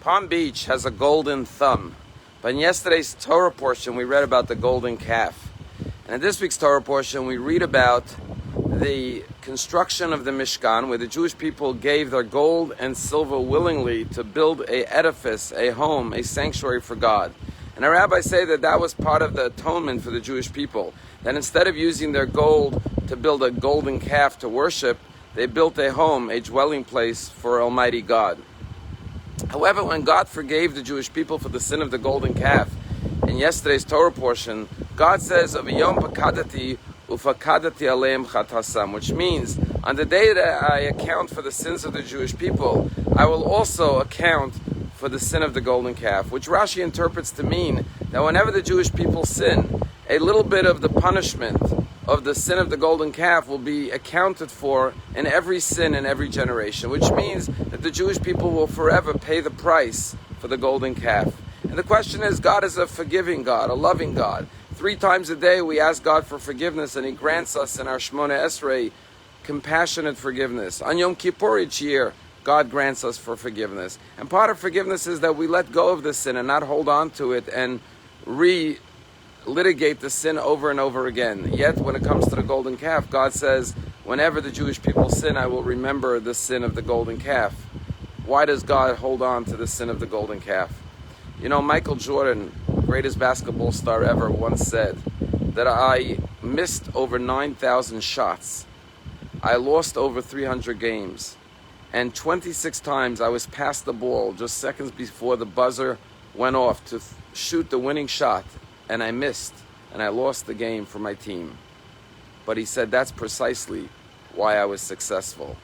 Palm Beach has a golden thumb, but in yesterday's Torah portion we read about the golden calf. And in this week's Torah portion we read about the construction of the Mishkan, where the Jewish people gave their gold and silver willingly to build an edifice, a home, a sanctuary for God. And our rabbis say that that was part of the atonement for the Jewish people, that instead of using their gold to build a golden calf to worship, they built a home, a dwelling place for Almighty God. However, when God forgave the Jewish people for the sin of the golden calf, in yesterday's Torah portion, God says, "Aviyom pakadati ufakadati aleim chatasam," which means, on the day that I account for the sins of the Jewish people, I will also account for the sin of the golden calf, which Rashi interprets to mean that whenever the Jewish people sin, a little bit of the punishment of the sin of the golden calf will be accounted for in every sin in every generation, which means that the Jewish people will forever pay the price for the golden calf. And the question is, God is a forgiving God, a loving God. 3 times a day we ask God for forgiveness, and He grants us in our Shemona Esrei compassionate forgiveness. On Yom Kippur each year, God grants us for forgiveness. And part of forgiveness is that we let go of the sin and not hold on to it and litigate the sin over and over again. Yet when it comes to the golden calf, God says, whenever the Jewish people sin, I will remember the sin of the golden calf. Why does God hold on to the sin of the golden calf? You know, Michael Jordan, greatest basketball star ever, once said that I missed over 9,000 shots. I lost over 300 games. And 26 times I was past the ball just seconds before the buzzer went off to shoot the winning shot, and I missed, and I lost the game for my team. But he said that's precisely why I was successful.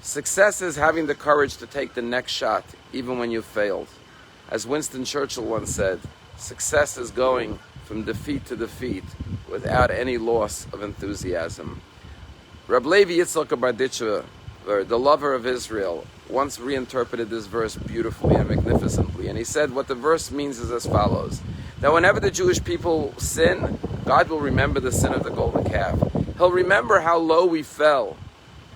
Success is having the courage to take the next shot, even when you failed. As Winston Churchill once said, success is going from defeat to defeat without any loss of enthusiasm. Rabbi Yitzchak Barditcher, the lover of Israel, once reinterpreted this verse beautifully and magnificently. And he said what the verse means is as follows: that whenever the Jewish people sin, God will remember the sin of the golden calf. He'll remember how low we fell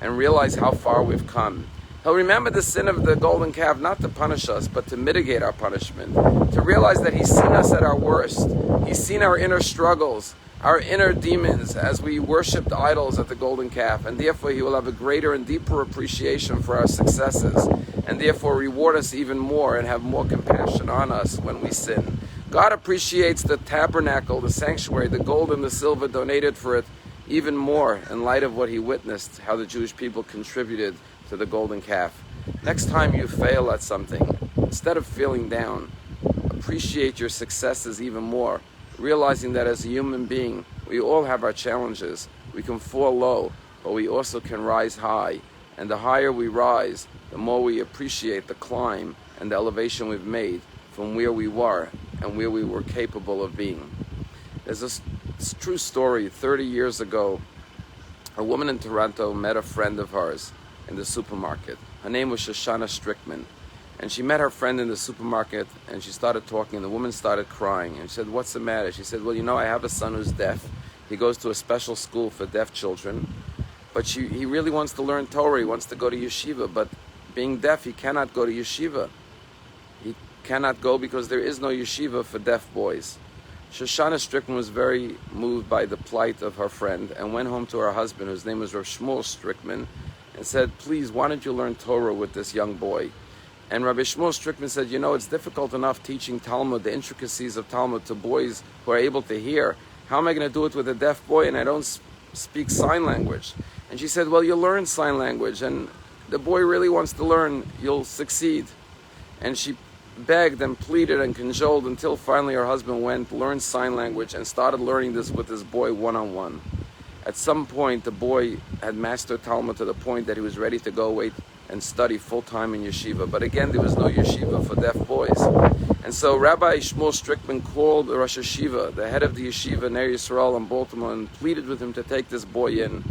and realize how far we've come. He'll remember the sin of the golden calf not to punish us, but to mitigate our punishment. To realize that He's seen us at our worst. He's seen our inner struggles, our inner demons as we worshipped idols at the golden calf. And therefore He will have a greater and deeper appreciation for our successes. And therefore reward us even more and have more compassion on us when we sin. God appreciates the tabernacle, the sanctuary, the gold and the silver donated for it even more in light of what He witnessed, how the Jewish people contributed to the golden calf. Next time you fail at something, instead of feeling down, appreciate your successes even more, realizing that as a human being, we all have our challenges. We can fall low, but we also can rise high. And the higher we rise, the more we appreciate the climb and the elevation we've made from where we were and where we were capable of being. There's a true story. 30 years ago, a woman in Toronto met a friend of hers in the supermarket. Her name was Shoshana Strickman. And she met her friend in the supermarket, and she started talking, and the woman started crying. And she said, "What's the matter?" She said, "Well, you know, I have a son who's deaf. He goes to a special school for deaf children. But he really wants to learn Torah. He wants to go to yeshiva. But being deaf, he cannot go to yeshiva. He cannot go because there is no yeshiva for deaf boys." Shoshana Strickman was very moved by the plight of her friend and went home to her husband, whose name was Rav Shmuel Strickman, and said, "Please, why don't you learn Torah with this young boy?" And Rabbi Shmuel Strickman said, "You know, it's difficult enough teaching Talmud, the intricacies of Talmud, to boys who are able to hear. How am I going to do it with a deaf boy and I don't speak sign language?" And she said, "Well, you'll learn sign language, and the boy really wants to learn. You'll succeed." And she begged and pleaded and cajoled until finally her husband went, learned sign language, and started learning this with this boy one-on-one. At some point, the boy had mastered Talmud to the point that he was ready to go away and study full-time in yeshiva. But again, there was no yeshiva for deaf boys. And so Rabbi Shmuel Strickman called the Rosh Yeshiva, the head of the yeshiva Ner Yisrael in Baltimore, and pleaded with him to take this boy in.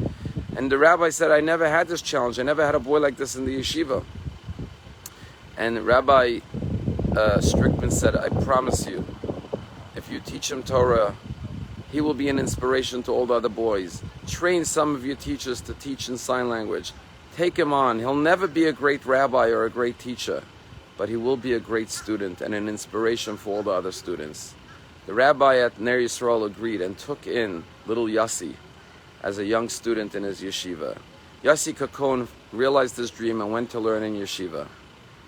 And the rabbi said, "I never had this challenge. I never had a boy like this in the yeshiva." And Rabbi Strickman said, "I promise you, if you teach him Torah, he will be an inspiration to all the other boys. Train some of your teachers to teach in sign language. Take him on. He'll never be a great rabbi or a great teacher, but he will be a great student and an inspiration for all the other students. The rabbi at Ner Yisrael agreed and took in little Yossi as a young student in his yeshiva. Yossi Kakon realized his dream and went to learn in yeshiva.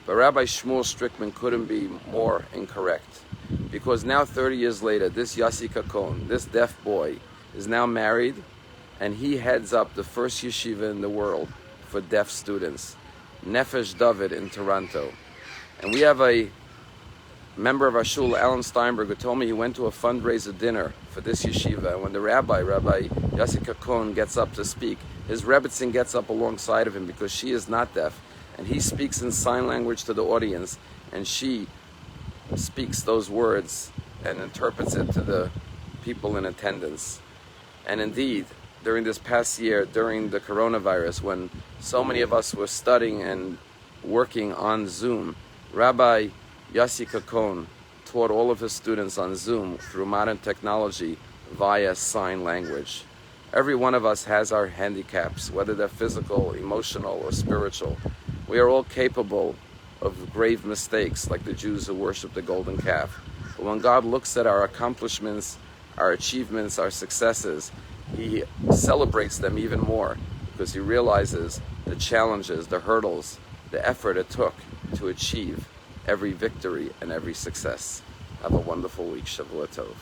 But Rabbi Shmuel Strickman couldn't be more incorrect, because now 30 years later, this Yossi Kakon, this deaf boy, is now married, and he heads up the first yeshiva in the world for deaf students, Nefesh David in Toronto. And we have a member of our shul, Alan Steinberg, who told me he went to a fundraiser dinner for this yeshiva, and when the Rabbi Yossi Kakon, gets up to speak, his Rebbitzin gets up alongside of him because she is not deaf, and he speaks in sign language to the audience, and she speaks those words and interprets it to the people in attendance. And indeed, during this past year, during the coronavirus, when so many of us were studying and working on Zoom, Rabbi Yossi Kakon taught all of his students on Zoom through modern technology via sign language. Every one of us has our handicaps, whether they're physical, emotional, or spiritual. We are all capable of grave mistakes, like the Jews who worship the golden calf. But when God looks at our accomplishments, our achievements, our successes, he celebrates them even more, because he realizes the challenges, the hurdles, the effort it took to achieve every victory and every success. Have a wonderful week. Shavua Tov.